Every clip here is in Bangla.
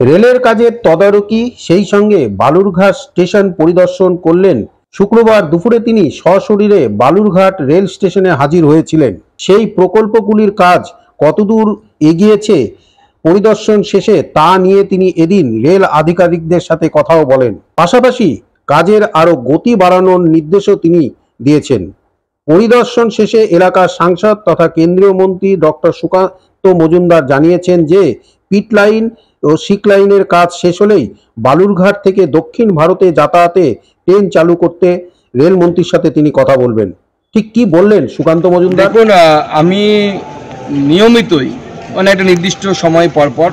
রেলের কাজের তদারকি সেই সঙ্গে বালুরঘাট স্টেশন পরিদর্শন করলেন। শুক্রবার দুপুরে তিনি সশরীরে বালুরঘাট রেল স্টেশনে হাজির হয়েছিলেন। সেই প্রকল্পগুলির কাজ কতদূর এগিয়েছে পরিদর্শন শেষে তা নিয়ে তিনি এদিন রেল আধিকারিকদের সাথে কথাও বলেন। পাশাপাশি কাজের আরো গতি বাড়ানোর নির্দেশও তিনি দিয়েছেন। পরিদর্শন শেষে এলাকার সাংসদ তথা কেন্দ্রীয় মন্ত্রী ডক্টর সুকান্ত মজুমদার জানিয়েছেন যে পিট লাইন ও সিক লাইনের কাজ শেষ হলেই বালুরঘাট থেকে দক্ষিণ ভারতে যাতায়াতে ট্রেন চালু করতে রেলমন্ত্রীর সাথে তিনি কথা বলবেন। ঠিক কি বললেন সুকান্ত মজুমদার? দেখুন, আমি নিয়মিতই একটা নির্দিষ্ট সময় পরপর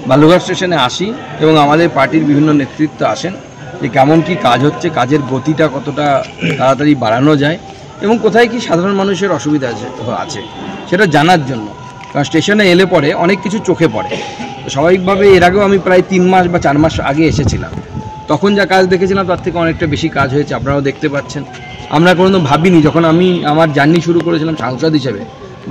বালুরঘাট স্টেশনে আসি এবং আমাদের পার্টির বিভিন্ন নেতৃত্ব আসেন যে কেমন কি কাজ হচ্ছে, কাজের গতিটা কতটা তাড়াতাড়ি বাড়ানো যায় এবং কোথায় কি সাধারণ মানুষের অসুবিধা আছে সেটা জানার জন্য। কারণ স্টেশনে এলে পরে অনেক কিছু চোখে পড়ে। স্বাভাবিকভাবে এর আগেও আমি প্রায় 3 মাস বা 4 মাস আগে এসেছিলাম, তখন যা কাজ দেখেছিলাম তার থেকে অনেকটা বেশি কাজ হয়েছে, আপনারাও দেখতে পাচ্ছেন। আমরা কোনোদিন ভাবিনি, যখন আমি আমার জার্নি শুরু করেছিলাম সাংসদ হিসেবে,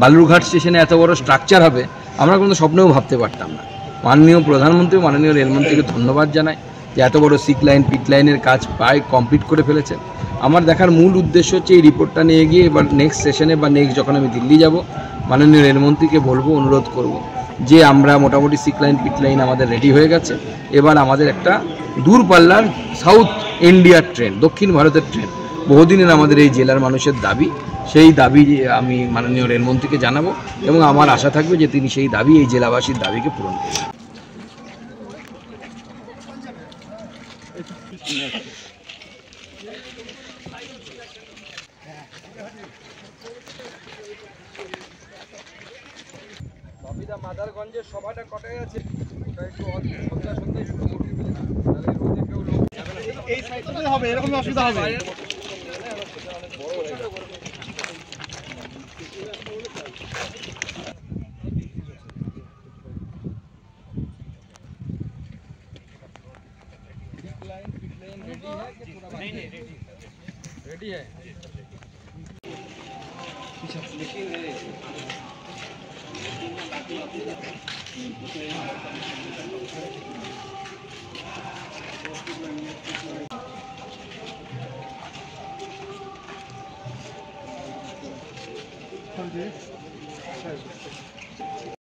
বালুরঘাট স্টেশনে এত বড় স্ট্রাকচার হবে আমরা কোনো স্বপ্নেও ভাবতে পারতাম না। মাননীয় প্রধানমন্ত্রী, মাননীয় রেলমন্ত্রীকে ধন্যবাদ জানাই যে এত বড় সিক লাইন পিট লাইনের কাজ প্রায় কমপ্লিট করে ফেলেছেন। আমার দেখার মূল উদ্দেশ্য হচ্ছে এই রিপোর্টটা নিয়ে গিয়ে এবার নেক্সট সেশনে বা নেক্সট যখন আমি দিল্লি যাব, মাননীয় রেলমন্ত্রীকে বলবো, অনুরোধ করব যে আমরা মোটামুটি সিক লাইন পিট লাইন আমাদের রেডি হয়ে গেছে, এবার আমাদের একটা দূরপাল্লার সাউথ ইন্ডিয়ার ট্রেন, দক্ষিণ ভারতের ট্রেন, বহুদিনের আমাদের এই জেলার মানুষের দাবি, সেই দাবি আমি মাননীয় রেলমন্ত্রীকে জানাবো এবং আমার আশা থাকবে যে তিনি সেই দাবি, এই জেলাবাসীর দাবিকে পূরণ করবেন। মাদারগঞ্জের সভাটা কটায় আছে, এই সাইডে হবে, এরকম অসুবিধা হবে। रेडी है लेकिन